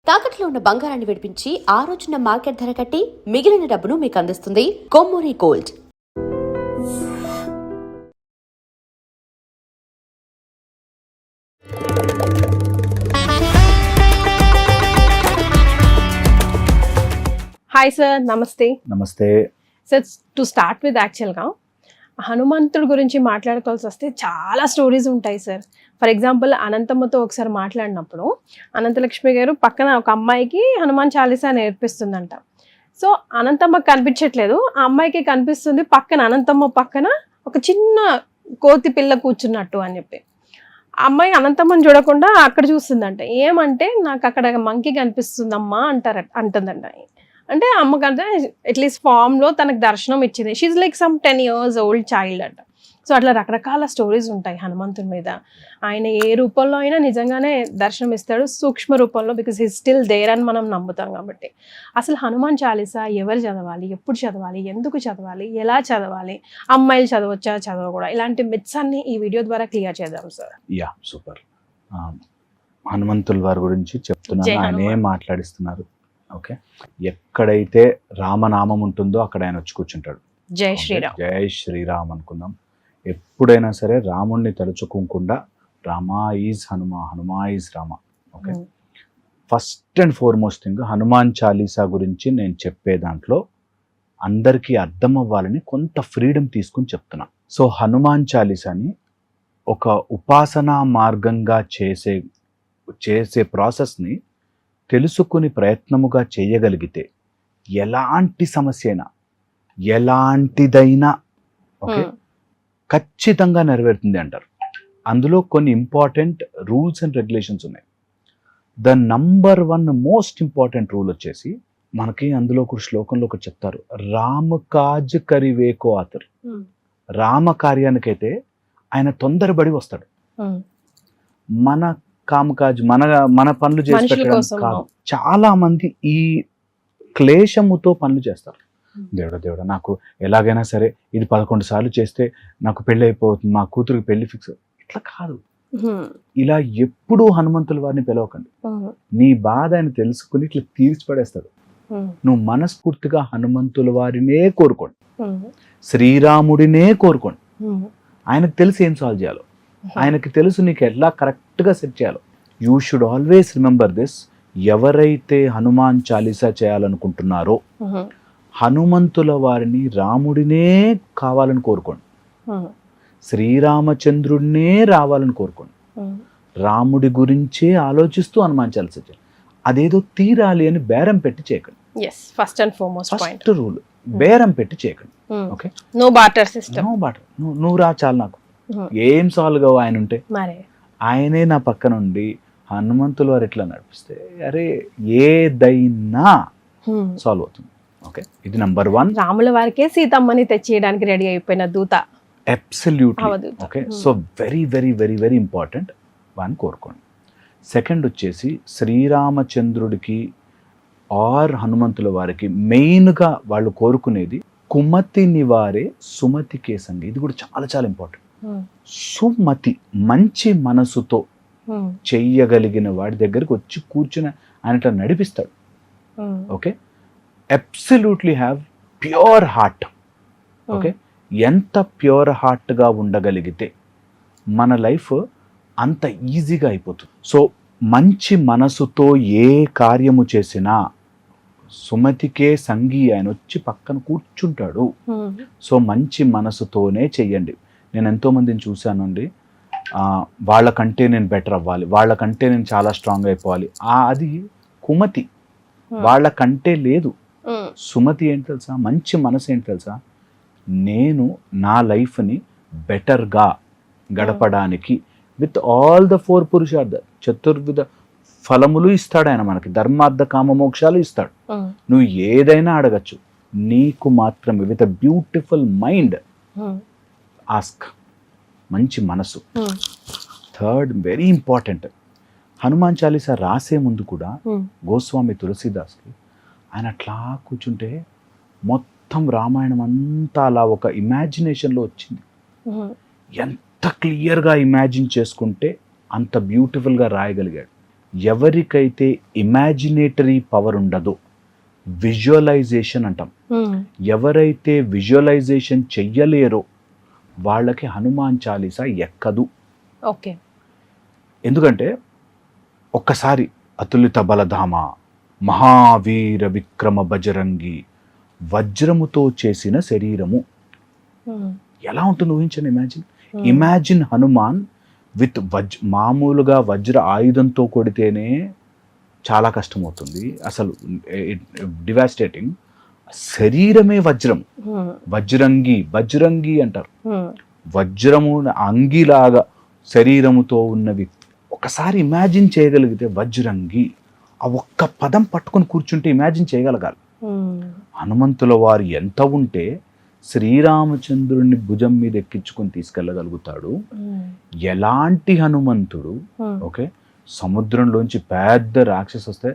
తాకట్లో ఉన్న బంగారాన్ని విడిపించి ఆ రోజున మార్కెట్ ధర కట్టి మిగిలిన డబ్బును మీకు అందిస్తుంది కొమ్మూరి గోల్డ్. హాయ్ సార్, నమస్తే. నమస్తే సార్, టు స్టార్ట్ విత్ యాక్చువల్గా హనుమంతుడి గురించి మాట్లాడుకోవాల్సి వస్తే చాలా స్టోరీస్ ఉంటాయి సార్. ఫర్ ఎగ్జాంపుల్, అనంతమ్మతో ఒకసారి మాట్లాడినప్పుడు అనంతలక్ష్మి గారు పక్కన ఒక అమ్మాయికి హనుమాన్ చాలీసా నేర్పిస్తుందంట. సో అనంతమ్మకి కనిపించట్లేదు, ఆ అమ్మాయికి కనిపిస్తుంది పక్కన, అనంతమ్మ పక్కన ఒక చిన్న కోతి పిల్ల కూర్చున్నట్టు అని చెప్పి. ఆ అమ్మాయి అనంతమ్మని చూడకుండా అక్కడ చూస్తుందంట. ఏమంటే నాకు అక్కడ మంకీ కనిపిస్తుందమ్మా అంటుందంట. అంటే అమ్మకంటే అట్లీస్ట్ ఫామ్లో తనకు దర్శనం ఇచ్చింది. She like some 10 years old child అంట. సో అట్లా రకరకాల స్టోరీస్ ఉంటాయి హనుమంతుడి మీద. ఆయన ఏ రూపంలో అయినా నిజంగానే దర్శనం ఇస్తాడు, సూక్ష్మ రూపంలో, బికాస్ హీ స్టిల్ దేర్ అని మనం నమ్ముతాం కాబట్టి. అసలు హనుమాన్ చాలీసా ఎవరు చదవాలి, ఎప్పుడు చదవాలి, ఎందుకు చదవాలి, ఎలా చదవాలి, అమ్మాయిలు చదవచ్చా, చదవకూడదా, ఇలాంటి మిత్స్ అన్ని ఈ వీడియో ద్వారా క్లియర్ చేద్దాం సార్. Yeah, super. హనుమంతుల వారి గురించి చెప్తున్నాను, ఆయనే మాట్లాడిస్తున్నారు. ఓకే, ఎక్కడైతే రామనామం ఉంటుందో అక్కడ ఆయన వచ్చి కూర్చుంటాడు. జై శ్రీరామ్. జై శ్రీరామ్ అనుకుందాం. ఎప్పుడైనా సరే రాముణ్ణి తలుచుకోకుండా Rama is Hanuma, Hanuma is Rama. Okay, first and foremost thing Hanuman Chalisa గురించి నేను చెప్పే దాంట్లో అందరికీ అర్థం అవ్వాలని కొంత ఫ్రీడమ్ తీసుకుని చెప్తున్నా. సో హనుమాన్ చాలీసాని ఒక ఉపాసనా మార్గంగా చేసే ప్రాసెస్ని తెలుసుకుని ప్రయత్నముగా చేయగలిగితే ఎలాంటి సమస్య అయినా, ఎలాంటిదైనా ఓకే ఖచ్చితంగా నెరవేరుతుంది అంటారు. అందులో కొన్ని ఇంపార్టెంట్ రూల్స్ అండ్ రెగ్యులేషన్స్ ఉన్నాయి. The number 1 most important rule వచ్చేసి మనకి అందులో ఒక శ్లోకంలో ఒకటి చెప్తారు, రామ కాజ్ కరివేకో ఆతరు. రామ కార్యానికైతే ఆయన తొందరపడి వస్తాడు. మన కామకాజ్, మన పనులు చేసి పెట్టడం కాదు. చాలా మంది ఈ క్లేశముతో పనులు చేస్తారు. దేవుడా నాకు ఎలాగైనా సరే ఇది 11 సార్లు చేస్తే నాకు పెళ్లి అయిపోతుంది, మా కూతురికి పెళ్లి ఫిక్స్. ఇట్లా కాదు. ఇలా ఎప్పుడూ హనుమంతుల వారిని పిలవకండి. నీ బాధ ఆయన తెలుసుకుని ఇట్లా తీర్చిపడేస్తాడు. నువ్వు మనస్ఫూర్తిగా హనుమంతుల వారినే కోరుకోండి, శ్రీరాముడినే కోరుకోండి. ఆయనకు తెలిసి ఏం సాల్వ్ చేయాలో, ఆయనకి తెలుసు నీకు ఎలా కరెక్ట్గా సెట్ చేయాలో. You should always remember this. ఎవరైతే హనుమాన్ చాలీసా చేయాలనుకుంటున్నారో హనుమంతుల వారిని, రాముడినే కావాలని కోరుకోండి, శ్రీరామచంద్రుడినే రావాలని కోరుకోండి. రాముడి గురించే ఆలోచిస్తూ హనుమాన్ చాలీసా చేయాలి. అదేదో తీరాలి అని బేరం పెట్టి చేయకండి. ఫస్ట్ రూల్, బేరం పెట్టి చేయకండి. Okay, no barter system. No barter. నువ్వు రా చాలు, నాకు ఏం సాల్వ్ కావు. ఆయన ఉంటే ఆయనే నా పక్కన ఉండి హనుమంతుల వారు ఎట్లా నడిపిస్తే అరే ఏదైనా సాల్వ్ అవుతుంది. ఓకే, ఇది నంబర్ 1. రాముల వారికే సీతమ్మని తెచ్చేయడానికి రెడీ అయిపోయిన దూత. Absolutely. Okay, so very very very very important. వాని కోరుకోండి. సెకండ్ వచ్చేసి శ్రీరామచంద్రుడికి ఆర్ హనుమంతుల వారికి మెయిన్గా వాళ్ళు కోరుకునేది కుమతి నివారే సుమతి కేసంగి. ఇది కూడా చాలా చాలా ఇంపార్టెంట్. సుమతి, మంచి మనసుతో చెయ్యగలిగిన వాడి దగ్గరికి వచ్చి కూర్చుని ఆయన ఇట్లా నడిపిస్తాడు. Okay, absolutely have pure heart. Okay, ఎంత ప్యూర్ హార్ట్గా ఉండగలిగితే మన లైఫ్ అంత ఈజీగా అయిపోతుంది. సో మంచి మనసుతో ఏ కార్యము చేసినా సుమతికే సంగి, ఆయన వచ్చి పక్కన కూర్చుంటాడు. సో మంచి మనసుతోనే చెయ్యండి. నేను ఎంతోమందిని చూశానండి, వాళ్ళకంటే నేను బెటర్ అవ్వాలి, వాళ్ళకంటే నేను చాలా స్ట్రాంగ్ అయిపోవాలి. అది కుమతి, వాళ్ళకంటే లేదు. సుమతి ఏంటి తెలుసా, మంచి మనసు ఏంటి తెలుసా, నేను నా లైఫ్ని బెటర్గా గడపడానికి విత్ ఆల్ ద 4 పురుషార్థ చతుర్విధ ఫలములు ఇస్తాడు ఆయన మనకి, ధర్మార్థ కామ మోక్షాలు ఇస్తాడు. నువ్వు ఏదైనా అడగచ్చు, నీకు మాత్రమే with a beautiful mind ask. మంచి మనసు. Third very important, Hanuman Chalisa రాసే ముందు కూడా గోస్వామి తులసీదాస్కి ఆయన అట్లా కూర్చుంటే మొత్తం రామాయణం అంతా అలా ఒక ఇమాజినేషన్లో వచ్చింది. ఎంత క్లియర్గా ఇమాజిన్ చేసుకుంటే అంత బ్యూటిఫుల్గా రాయగలిగాడు. ఎవరికైతే ఇమాజినేటరీ పవర్ ఉండదో, విజువలైజేషన్ అంటాం, ఎవరైతే విజువలైజేషన్ చెయ్యలేరో వాళ్ళకి హనుమాన్ చాలీసా ఎక్కదు. ఓకే. ఎందుకంటే ఒక్కసారి అతులిత బలధామ మహావీర విక్రమ బజరంగి వజ్రముతో చేసిన శరీరము ఎలా ఉంటుంది ఊహించండి. ఇమాజిన్ హనుమాన్ విత్ మామూలుగా వజ్ర ఆయుధంతో కొడితేనే చాలా కష్టమవుతుంది, అసలు డివాస్టేటింగ్. శరీరమే వజ్రం, వజ్రంగి అంటారు. వజ్రము అంగిలాగా శరీరముతో ఉన్నవి ఒకసారి ఇమాజిన్ చేయగలిగితే వజ్రంగి, ఆ ఒక్క పదం పట్టుకొని కూర్చుంటే ఇమాజిన్ చేయగలగాలి. హనుమంతుల వారు ఎంత ఉంటే శ్రీరామచంద్రుడిని భుజం మీద ఎక్కించుకొని తీసుకెళ్ళగలుగుతాడు. ఎలాంటి హనుమంతుడు, ఓకే, సముద్రంలోంచి పెద్ద రాక్షసు వస్తే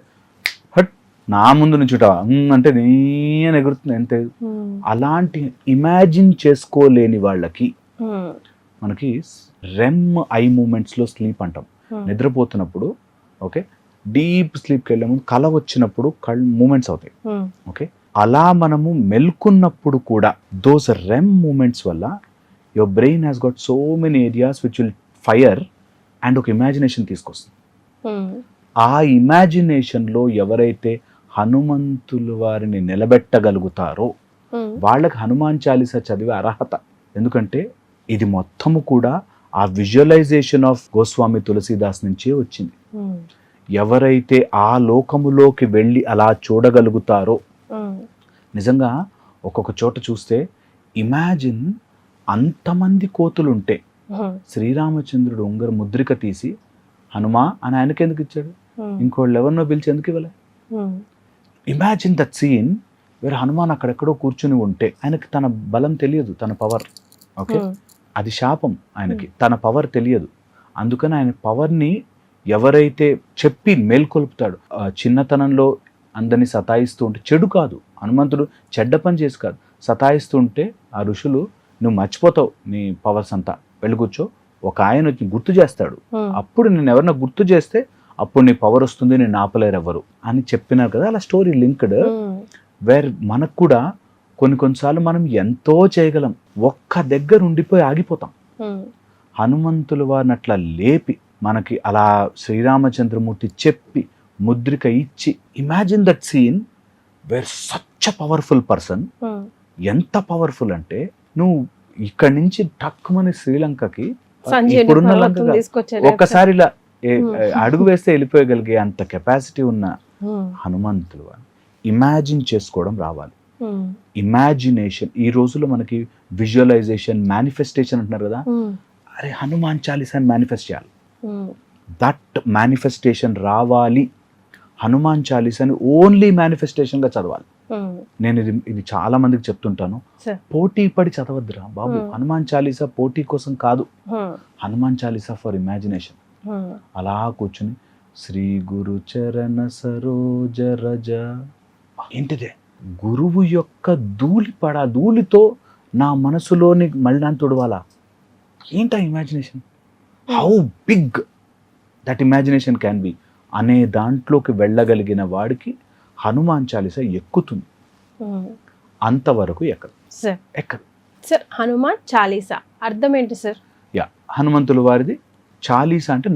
హట్ నా ముందు నుంచుట అంటే నేను ఎగురుతుంది ఎంత. అలాంటి ఇమాజిన్ చేసుకోలేని వాళ్ళకి మనకి రెమ్ ఐ మూమెంట్స్లో స్లీప్ అంటాం. నిద్రపోతున్నప్పుడు, ఓకే, డీప్ స్లీప్కి వెళ్ళే ముందు కల వచ్చినప్పుడు కళ్ళు మూమెంట్స్ అవుతాయి. ఓకే, అలా మనము మెల్కున్నప్పుడు కూడా దోస్ రెమ్ మూమెంట్స్ వల్ల your brain has got so many areas which will fire and ఒక ఇమాజినేషన్ తీసుకొస్తుంది. ఆ ఇమాజినేషన్లో ఎవరైతే హనుమంతుల వారిని నిలబెట్టగలుగుతారో వాళ్ళకి హనుమాన్ చాలీసా చదివే అర్హత. ఎందుకంటే ఇది మొత్తము కూడా ఆ విజువలైజేషన్ ఆఫ్ గోస్వామి తులసీదాస్ నుంచే వచ్చింది. ఎవరైతే ఆ లోకములోకి వెళ్ళి అలా చూడగలుగుతారో, నిజంగా ఒక్కొక్క చోట చూస్తే ఇమాజిన్ అంతమంది కోతులుంటే శ్రీరామచంద్రుడు ఉంగర ముద్రిక తీసి హనుమా అని ఆయనకి ఎందుకు ఇచ్చాడు? ఇంకోళ్ళు ఎవరినో పిలిచి ఎందుకు ఇవ్వలే? ఇమాజిన్ దట్ సీన్ వేరే హనుమాన్ అక్కడెక్కడో కూర్చుని ఉంటే ఆయనకి తన బలం తెలియదు, తన పవర్. ఓకే, అది శాపం ఆయనకి, తన పవర్ తెలియదు. అందుకని ఆయన పవర్ని ఎవరైతే చెప్పి మేల్కొల్పుతాడు, చిన్నతనంలో అందరినీ సతాయిస్తూ ఉంటే, చెడు కాదు హనుమంతుడు చెడ్డ పని చేసి కాదు, సతాయిస్తూ ఉంటే ఆ ఋషులు నువ్వు మర్చిపోతావు నీ పవర్స్ అంతా, వెళ్ళి కూర్చో, ఒక ఆయన వచ్చి గుర్తు చేస్తాడు, అప్పుడు నేను ఎవరన్నా గుర్తు చేస్తే అప్పుడు నీ పవర్ వస్తుంది, నేను ఆపలేరు ఎవరు అని చెప్పినారు కదా. అలా స్టోరీ లింక్డ్ వేర్ మనకు కూడా కొన్నిసార్లు మనం ఎంతో చేయగలం, ఒక్క దగ్గర ఉండిపోయి ఆగిపోతాం. హనుమంతుల వారిని అట్లా లేపి మనకి అలా శ్రీరామచంద్రమూర్తి చెప్పి ముద్రిక ఇచ్చి, imagine that scene where such a powerful person. ఎంత పవర్ఫుల్ అంటే నువ్వు ఇక్కడి నుంచి టక్కుమని శ్రీలంకకి ఇప్పుడున్న లంకగా ఒక్కసారి ఇలా అడుగు వేస్తే వెళ్ళిపోయగలిగే అంత కెపాసిటీ ఉన్న హనుమంతులు ఇమాజిన్ చేసుకోవడం రావాలి. ఇమాజినేషన్ ఈ రోజుల్లో మనకి విజువలైజేషన్, మేనిఫెస్టేషన్ అంటున్నారు కదా. అరే హనుమాన్ చాలీసాని మేనిఫెస్ట్ చేయాలి, దట్ మేనిఫెస్టేషన్ రావాలి. హనుమాన్ చాలీసాని ఓన్లీ మేనిఫెస్టేషన్ గా చదవాలి. నేను ఇది చాలా మందికి చెప్తుంటాను, పోటీ పడి చదవద్దురా బాబు. హనుమాన్ చాలీసా పోటీ కోసం కాదు, హనుమాన్ చాలీసా ఫర్ ఇమాజినేషన్. అలా కూర్చుని శ్రీ గురు చరణ సరోజ రజ, ఏంటిదే గురువు యొక్క ధూళితో నా మనసులోని మలినాన్ని తొడవాలా, ఏంటా imagination, how big that imagination can be అనే దాంట్లోకి వెళ్ళగలిగిన వాడికి హనుమాన్ చాలీసా ఎక్కుతుంది. అంతవరకు ఎక్కదు. సార్ హనుమాన్ చాలీసా అర్థం ఏంటి సార్? హనుమంతుల వారిది చాలీసా అంటే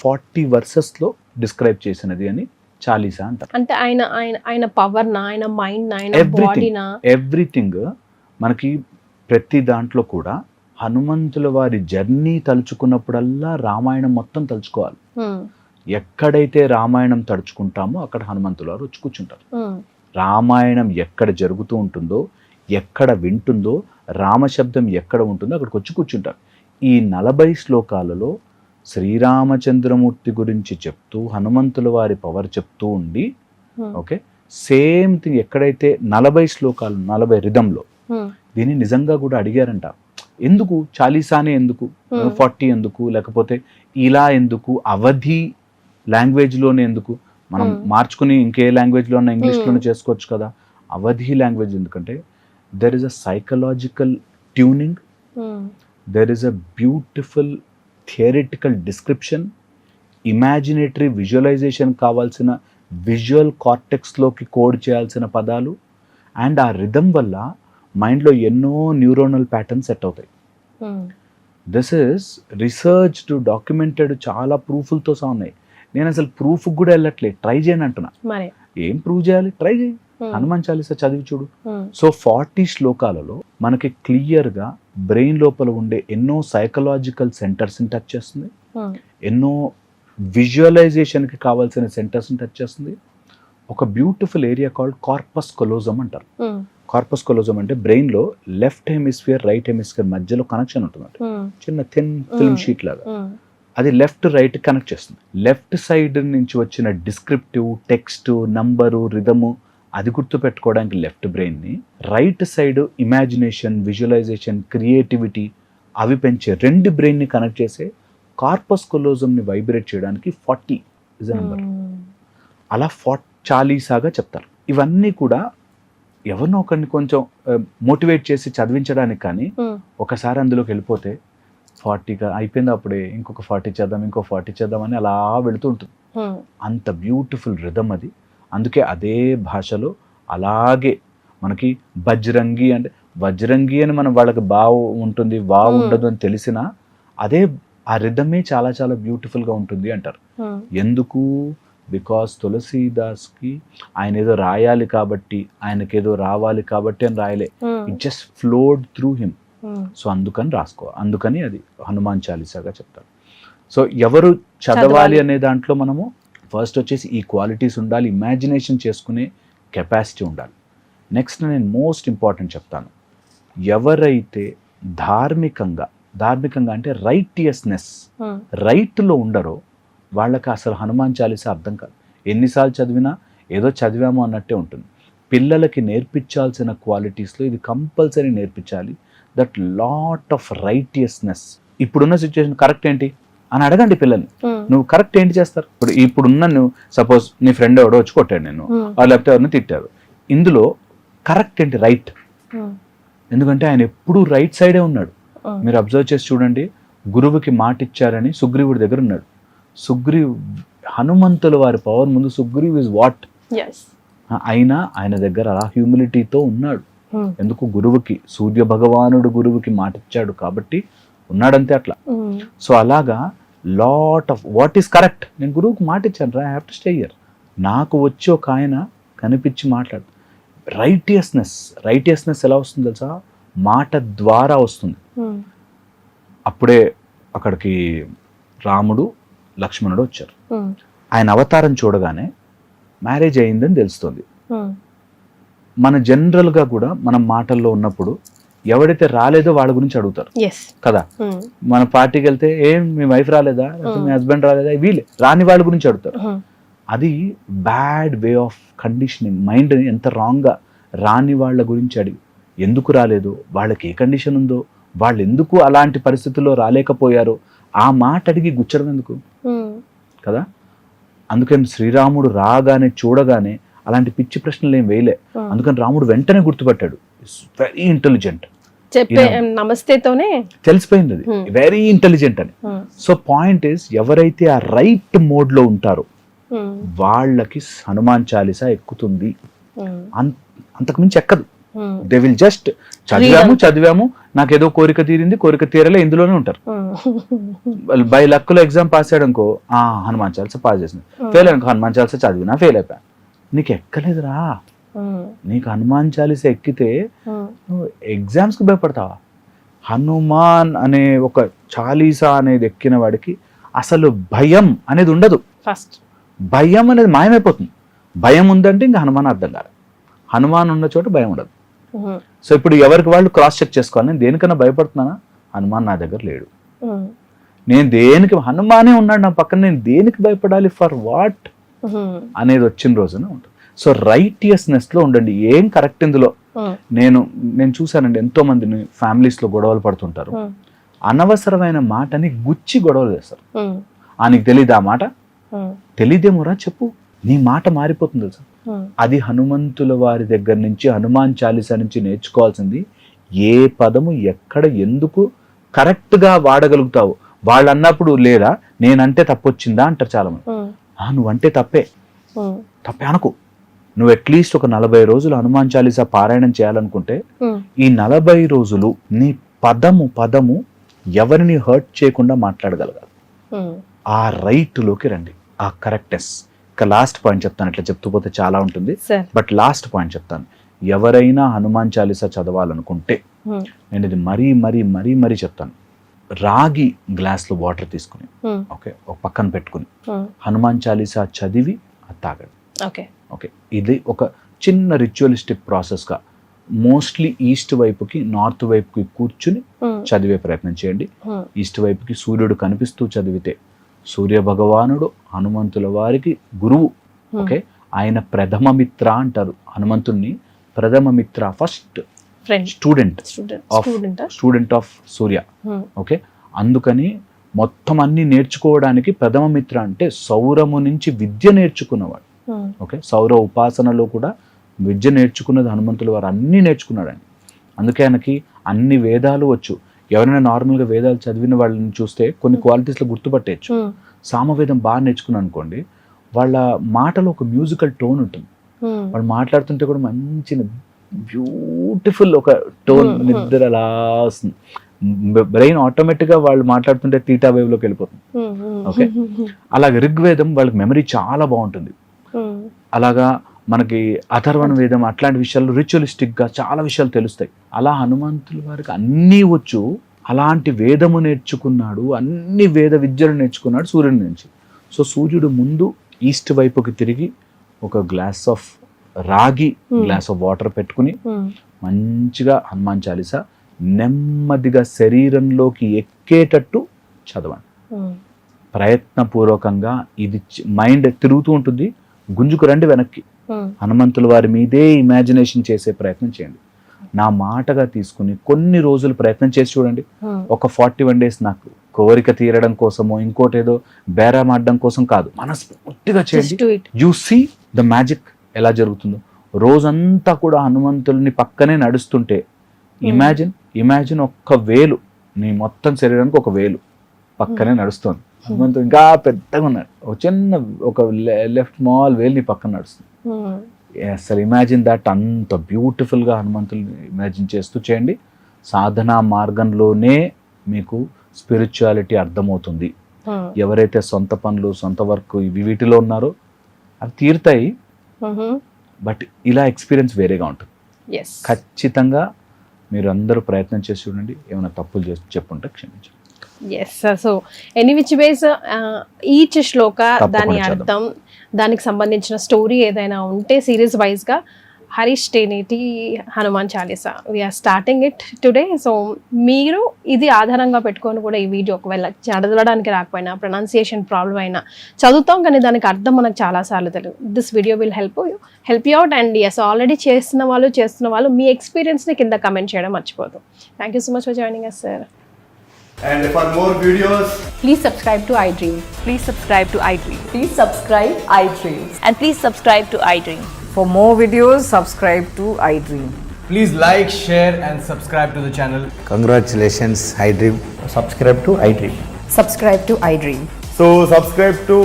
40 వర్సెస్ లో డిస్క్రైబ్ చేసినది అని చాలీసా అంటారు. అంటే ఆయన పవర్ నా, ఆయన మైండ్ నా, ఆయన బాడీ నా, ఎవ్రీథింగ్. మనకి ప్రతి దాంట్లో కూడా హనుమంతుల వారి జర్నీ తలుచుకున్నప్పుడల్లా రామాయణం మొత్తం తలుచుకోవాలి. ఎక్కడైతే రామాయణం తలుచుకుంటామో అక్కడ హనుమంతుల వారు వచ్చి కూర్చుంటారు. రామాయణం ఎక్కడ జరుగుతూ ఉంటుందో, ఎక్కడ వింటుందో, రామశబ్దం ఎక్కడ ఉంటుందో అక్కడికి వచ్చి కూర్చుంటారు. ఈ 40 శ్లోకాలలో శ్రీరామచంద్రమూర్తి గురించి చెప్తూ హనుమంతుల వారి పవర్ చెప్తూ ఉండి, ఓకే, సేమ్ థింగ్ ఎక్కడైతే 40 శ్లోకాలు 40 రిధంలో దీన్ని నిజంగా కూడా అడిగారంట. ఎందుకు చాలీసానే, ఎందుకు 40 ఎందుకు, లేకపోతే ఇలా ఎందుకు, అవధి లాంగ్వేజ్ లోనే ఎందుకు, మనం మార్చుకుని ఇంకే లాంగ్వేజ్ లో ఉన్న ఇంగ్లీష్లోనే చేసుకోవచ్చు కదా, అవధి లాంగ్వేజ్ ఎందుకంటే there is a psychological tuning, there is a beautiful theoretical description, imaginatory visualisation కావాల్సిన విజువల్ కార్టెక్స్లోకి కోడ్ చేయాల్సిన పదాలు, అండ్ ఆ రిథమ్ వల్ల మైండ్లో ఎన్నో న్యూరోనల్ ప్యాటర్న్స్ సెట్ అవుతాయి. దిస్ ఇస్ రీసెర్చ్డ్, డాక్యుమెంటెడ్, చాలా ప్రూఫ్లతో సహా ఉన్నాయి. నేను అసలు ప్రూఫ్ కూడా వెళ్ళట్లేదు, ట్రై చేయని అంటున్నా. ఏం ప్రూవ్ చేయాలి? ట్రై చేయి, హనుమాన్ చాలీసా చదివి చూడు. సో 40 శ్లోకాలలో మనకి క్లియర్గా బ్రెయిన్ లోపల ఉండే ఎన్నో సైకలాజికల్ సెంటర్స్ని టచ్ చేస్తుంది, ఎన్నో విజువలైజేషన్కి కావాల్సిన సెంటర్స్ని టచ్ చేస్తుంది. ఒక బ్యూటిఫుల్ ఏరియా కాల్డ్ కార్పస్ కొలోజం అంటారు. కార్పస్ కొలోజం అంటే బ్రెయిన్లో లెఫ్ట్ హెమిస్ఫియర్ రైట్ హెమిస్ఫియర్ మధ్యలో కనెక్షన్ ఉంటుంది, చిన్న థిన్ ఫిల్మ్ షీట్ లాగా. అది లెఫ్ట్ రైట్ కనెక్ట్ చేస్తుంది. లెఫ్ట్ సైడ్ నుంచి వచ్చిన డిస్క్రిప్టివ్, టెక్స్ట్, నంబరు, రిథము అది గుర్తు పెట్టుకోవడానికి లెఫ్ట్ బ్రెయిన్ని, right side imagination, visualisation, creativity అవి పెంచే రెండు బ్రెయిన్ని కనెక్ట్ చేసే కార్పస్ కొలోజంని వైబ్రేట్ చేయడానికి 40 ఇస్ అ నెంబర్. అలా 40 చెప్తారు. ఇవన్నీ కూడా ఎవరినో ఒకరిని కొంచెం మోటివేట్ చేసి చదివించడానికి, కానీ ఒకసారి అందులోకి వెళ్ళిపోతే 40 అయిపోయింది, అప్పుడే ఇంకొక 40 చేద్దాం, ఇంకో 40 చేద్దాం అని అలా వెళుతూ ఉంటుంది. అంత బ్యూటిఫుల్ రిథమ్ అది. అందుకే అదే భాషలో అలాగే మనకి బజ్రంగి అంటే వజ్రంగి అని మనం వాళ్ళకి బావు ఉంటుంది, వావు ఉండదు అని తెలిసినా అదే ఆ రిథమే చాలా చాలా బ్యూటిఫుల్గా ఉంటుంది అంటారు. ఎందుకు? బికాస్ తులసీదాస్కి ఆయన ఏదో రాయాలి కాబట్టి, ఆయనకేదో రావాలి కాబట్టి అని రాయలే, it just flowed through him. So అందుకని అది హనుమాన్ చాలీసాగా చెప్తారు. సో ఎవరు చదవాలి అనే దాంట్లో మనము ఫస్ట్ వచ్చేసి ఈ క్వాలిటీస్ ఉండాలి, ఇమాజినేషన్ చేసుకునే కెపాసిటీ ఉండాలి. నెక్స్ట్ నేను మోస్ట్ ఇంపార్టెంట్ చెప్తాను, ఎవరైతే ధార్మికంగా అంటే రైటియస్నెస్, రైట్లో ఉండరో వాళ్ళకి అసలు హనుమాన్ చాలీసా అర్థం కాదు. ఎన్నిసార్లు చదివినా ఏదో చదివాము అన్నట్టే ఉంటుంది. పిల్లలకి నేర్పించాల్సిన క్వాలిటీస్లో ఇది కంపల్సరీ నేర్పించాలి, దట్ లాట్ ఆఫ్ రైటియస్నెస్. ఇప్పుడున్న సిచ్యువేషన్ కరెక్ట్ ఏంటి అని అడగండి పిల్లల్ని. నువ్వు కరెక్ట్ ఏంటి చేస్తారు? ఇప్పుడున్న నువ్వు సపోజ్ నీ ఫ్రెండ్ ఎవడో వచ్చి కొట్టాడు నేను, లేకపోతే ఎవరిని తిట్టారు, ఇందులో కరెక్ట్ ఏంటి? రైట్. ఎందుకంటే ఆయన ఎప్పుడూ రైట్ సైడే ఉన్నాడు. మీరు అబ్జర్వ్ చేసి చూడండి, గురువుకి మాట ఇచ్చారని సుగ్రీవుడి దగ్గర ఉన్నాడు. హనుమంతుల వారి పవర్ ముందు సుగ్రీవ్ ఇస్ వాట్? అయినా ఆయన దగ్గర అలా హ్యూమిలిటీతో ఉన్నాడు. ఎందుకు? గురువుకి, సూర్య భగవానుడు గురువుకి మాట ఇచ్చాడు కాబట్టి ఉన్నాడంతే అట్లా. సో అలాగా lot of what is correct, నేను గురువుకి మాట ఇచ్చాను రా, I have to stay here, నాకు వచ్చి ఒక ఆయన కనిపించి మాట్లాడు. రైటియస్నెస్ ఎలా వస్తుంది తెలుసా? మాట ద్వారా వస్తుంది. అప్పుడే అక్కడికి రాముడు లక్ష్మణుడు వచ్చారు. ఆయన అవతారం చూడగానే మ్యారేజ్ అయిందని తెలుస్తుంది. మన జనరల్గా కూడా మనం మాటల్లో ఉన్నప్పుడు ఎవడైతే రాలేదో వాళ్ళ గురించి అడుగుతారు కదా. మన పార్టీకి వెళ్తే ఏం మీ వైఫ్ రాలేదా, మీ హస్బెండ్ రాలేదా, వీళ్ళే రాని వాళ్ళ గురించి అడుగుతారు. అది bad way of conditioning. Mind ఎంత రాంగ్గా రాని వాళ్ళ గురించి అడిగి, ఎందుకు రాలేదు, వాళ్ళకి ఏ కండిషన్ ఉందో, వాళ్ళు ఎందుకు అలాంటి పరిస్థితుల్లో రాలేకపోయారో ఆ మాట అడిగి గుచ్చడం ఎందుకు కదా. అందుకని శ్రీరాముడు రాగానే చూడగానే అలాంటి పిచ్చి ప్రశ్నలు ఏం వేయలే. అందుకని రాముడు వెంటనే గుర్తుపట్టాడు. వెరీ ఇంటెలిజెంట్, నమస్తేతోనే తెలిసిపోయింది అది వెరీ ఇంటెలిజెంట్ అని. సో పాయింట్ ఇస్, ఎవరైతే ఆ రైట్ మోడ్ లో ఉంటారో వాళ్ళకి హనుమాన్ చాలీసా ఎక్కుతుంది, అంతకుమించి ఎక్కదు. దే విల్ జస్ట్ చదివాము నాకేదో కోరిక తీరింది, కోరిక తీరలే, ఇందులోనే ఉంటారు. బై లక్కులో ఎగ్జామ్ పాస్ అయ్యాడు అనుకో, హనుమాన్ చాలీసా పాస్ చేసింది, ఫెయిల్ అనుకో, హనుమాన్ చాలీసా చదివినా ఫెయిల్ అయిపోయా. నీకు ఎక్కలేదురా, నీకు హనుమాన్ చాలీసా ఎక్కితే నువ్వు ఎగ్జామ్స్ కి భయపడతావా? హనుమాన్ అనే ఒక చాలీసా అనేది ఎక్కిన వాడికి అసలు భయం అనేది ఉండదు. ఫస్ట్ భయం అనేది మాయమైపోతుంది. భయం ఉందంటే ఇంకా హనుమాన్ అర్థం కాదు. హనుమాన్ ఉన్న చోట భయం ఉండదు. సో ఇప్పుడు ఎవరికి వాళ్ళు క్రాస్ చెక్ చేసుకోవాలి. నేను దేనికన్నా భయపడుతున్నానా? హనుమాన్ నా దగ్గర లేడు. నేను దేనికి, హనుమానే ఉన్నాడు నా పక్కన, నేను దేనికి భయపడాలి, ఫర్ వాట్ అనేది వచ్చిన రోజున ఉంటుంది. సో రైటియస్నెస్ లో ఉండండి. ఏం కరెక్ట్ ఇందులో? నేను చూసానండి, ఎంతో మందిని ఫ్యామిలీస్ లో గొడవలు పడుతుంటారు, అనవసరమైన మాటని గుచ్చి గొడవలు చేస్తారు. నీకు తెలీదు ఆ మాట? తెలీదేమోరా చెప్పు, నీ మాట మారిపోతుంది తెలుసా. అది హనుమంతుల వారి దగ్గర నుంచి, హనుమాన్ చాలీసా నుంచి నేర్చుకోవాల్సింది. ఏ పదము ఎక్కడ ఎందుకు కరెక్ట్ గా వాడగలుగుతావు, వాళ్ళు అన్నప్పుడు లేదా నేనంటే తప్పొచ్చిందా అంటారు చాలా మంది. నువ్వంటే తప్పే అనకు. నువ్వు అట్లీస్ట్ ఒక 40 రోజులు హనుమాన్ చాలీసా పారాయణం చేయాలనుకుంటే ఈ 40 రోజులు నీ పదము ఎవరిని హర్ట్ చేయకుండా మాట్లాడగలగాలి. ఆ రైట్ లోకి రండి, ఆ కరెక్ట్నెస్. ఇక లాస్ట్ పాయింట్ చెప్తాను, ఇట్లా చెప్తూ పోతే చాలా ఉంటుంది, బట్ లాస్ట్ పాయింట్ చెప్తాను. ఎవరైనా హనుమాన్ చాలీసా చదవాలనుకుంటే నేను ఇది మరీ చెప్తాను. రాగి గ్లాస్లో వాటర్ తీసుకుని ఓకే ఒక పక్కన పెట్టుకుని హనుమాన్ చాలీసా చదివి అది తాగండి. ఓకే, ఇది ఒక చిన్న రిచువలిస్టిక్ ప్రాసెస్గా మోస్ట్లీ ఈస్ట్ వైపుకి నార్త్ వైపుకి కూర్చుని చదివే ప్రయత్నం చేయండి. ఈస్ట్ వైపుకి సూర్యుడు కనిపిస్తూ చదివితే సూర్య భగవానుడు హనుమంతుల వారికి గురువు. ఓకే, ఆయన ప్రథమ మిత్ర అంటారు హనుమంతుణ్ణి. ప్రథమ మిత్ర, first student of Surya. Okay, అందుకని మొత్తం అన్ని నేర్చుకోవడానికి ప్రథమ మిత్ర అంటే సౌరము నుంచి విద్య నేర్చుకున్నవాడు. ఓకే, సౌర ఉపాసనలో కూడా విద్య నేర్చుకున్నది హనుమంతుల వారు, అన్ని నేర్చుకున్నాడండి. అందుకే ఆయనకి అన్ని వేదాలు వచ్చు. ఎవరైనా నార్మల్గా వేదాలు చదివిన వాళ్ళని చూస్తే కొన్ని క్వాలిటీస్లో గుర్తుపట్టేయచ్చు. సామవేదం బాగా నేర్చుకున్నాను అనుకోండి, వాళ్ళ మాటలో ఒక మ్యూజికల్ టోన్ ఉంటుంది. వాళ్ళు మాట్లాడుతుంటే కూడా మంచి బ్యూటిఫుల్ ఒక టోన్, నిద్ర అలా వస్తుంది. బ్రెయిన్ ఆటోమేటిక్గా వాళ్ళు మాట్లాడుతుంటే తీటా వేవ్లోకి వెళ్ళిపోతుంది. ఓకే, అలాగే ఋగ్వేదం వాళ్ళకి మెమరీ చాలా బాగుంటుంది. అలాగా మనకి అథర్వణ వేదం అట్లాంటి విషయాలు రిచువలిస్టిక్గా చాలా విషయాలు తెలుస్తాయి. అలా హనుమంతుల వారికి అన్నీ వచ్చు. అలాంటి వేదము నేర్చుకున్నాడు, అన్ని వేద విద్యలు నేర్చుకున్నాడు సూర్యుడి నుంచి. సో సూర్యుడు ముందు ఈస్ట్ వైపుకి తిరిగి ఒక glass of glass of water పెట్టుకుని మంచిగా హనుమాన్ చాలీసా నెమ్మదిగా శరీరంలోకి ఎక్కేటట్టు చదవండి. ప్రయత్నపూర్వకంగా. ఇది మైండ్ తిరుగుతూ ఉంటుంది, గుంజుకు రండి వెనక్కి. హనుమంతుల వారి మీదే ఇమాజినేషన్ చేసే ప్రయత్నం చేయండి. నా మాటగా తీసుకుని కొన్ని రోజులు ప్రయత్నం చేసి చూడండి. ఒక 41 days నాకు కోరిక తీరడం కోసమో ఇంకోటి ఏదో బేరమాడడం కోసం కాదు, మనస్ఫూర్తిగా చేయండి. యు సీ ద మ్యాజిక్ ఎలా జరుగుతుందో. రోజంతా కూడా హనుమంతుల్ని పక్కనే నడుస్తుంటే ఇమాజిన్ ఒక్క వేలు, నీ మొత్తం శరీరానికి ఒక వేలు పక్కనే నడుస్తుంది. హనుమంతుడు ఇంకా పెద్దగా ఉన్నాడు, ఒక చిన్న ఒక లెఫ్ట్ స్మాల్ వేలు నీ పక్కన నడుస్తుంది. అసలు ఇమాజిన్ దట్. అంత బ్యూటిఫుల్గా హనుమంతుల్ని ఇమాజిన్ చేస్తూ చేయండి. సాధనా మార్గంలోనే మీకు స్పిరిచువాలిటీ అర్థమవుతుంది. ఎవరైతే సొంత పనులు సొంత వర్క్ వీటిలో ఉన్నారో అవి తీరుతాయి, బట్ ఇలా ఎక్స్పీరియన్స్ వేరేగా ఉంటుంది. ఖచ్చితంగా మీరు అందరూ ప్రయత్నం చేసి చూడండి. ఏమైనా తప్పులు చేసి చెప్పుంటే క్షమించండి. Yes sir. So any which ways each shloka దాని అర్థం, దానికి సంబంధించిన స్టోరీ ఏదైనా ఉంటే సిరీస్ వైజ్గా Harish Teneti Hanuman Chalisa we are starting it today. So మీరు ఇది ఆధారంగా పెట్టుకొని కూడా ఈ వీడియో ఒకవేళ చదవడానికి రాకపోయినా, ప్రొనౌన్సియేషన్ ప్రాబ్లం అయినా చదువుతాం, కానీ దానికి అర్థం మనకు చాలాసార్లు తెలియదు. This video will help you out. And yes, already చేస్తున్న వాళ్ళు మీ ఎక్స్పీరియన్స్ని కింద కమెంట్ చేయడం మర్చిపోదు. Thank you so much for joining us, sir. And for more videos, please subscribe to iDream. Please subscribe to iDream. Please subscribe iDream. And please subscribe to iDream. For more videos, subscribe to iDream. please like, share and subscribe to the channel. Congratulations, iDream. Subscribe to iDream. Subscribe to iDream. So subscribe to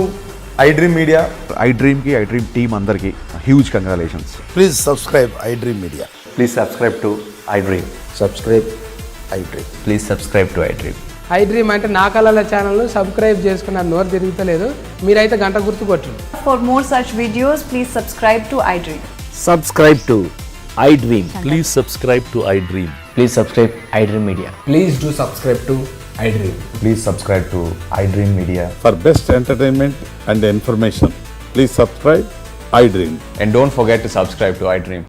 iDream Media. iDream team andarki huge congratulations. Please subscribe iDream Media. Please subscribe to iDream. Subscribe iDream. Please subscribe to iDream. iDream అంటే నా కళల ఛానల్ను subscribe చేసుకున్న నోరు తిరుగుతలేదు, మీరైతే గంట గుర్తు కొట్టండి. For more such videos, please subscribe to iDream. Subscribe to iDream. Please subscribe to iDream. Please subscribe iDream Media. Please do subscribe to iDream. Please subscribe to iDream Media. For best entertainment and information, please subscribe iDream. And don't forget to subscribe to iDream.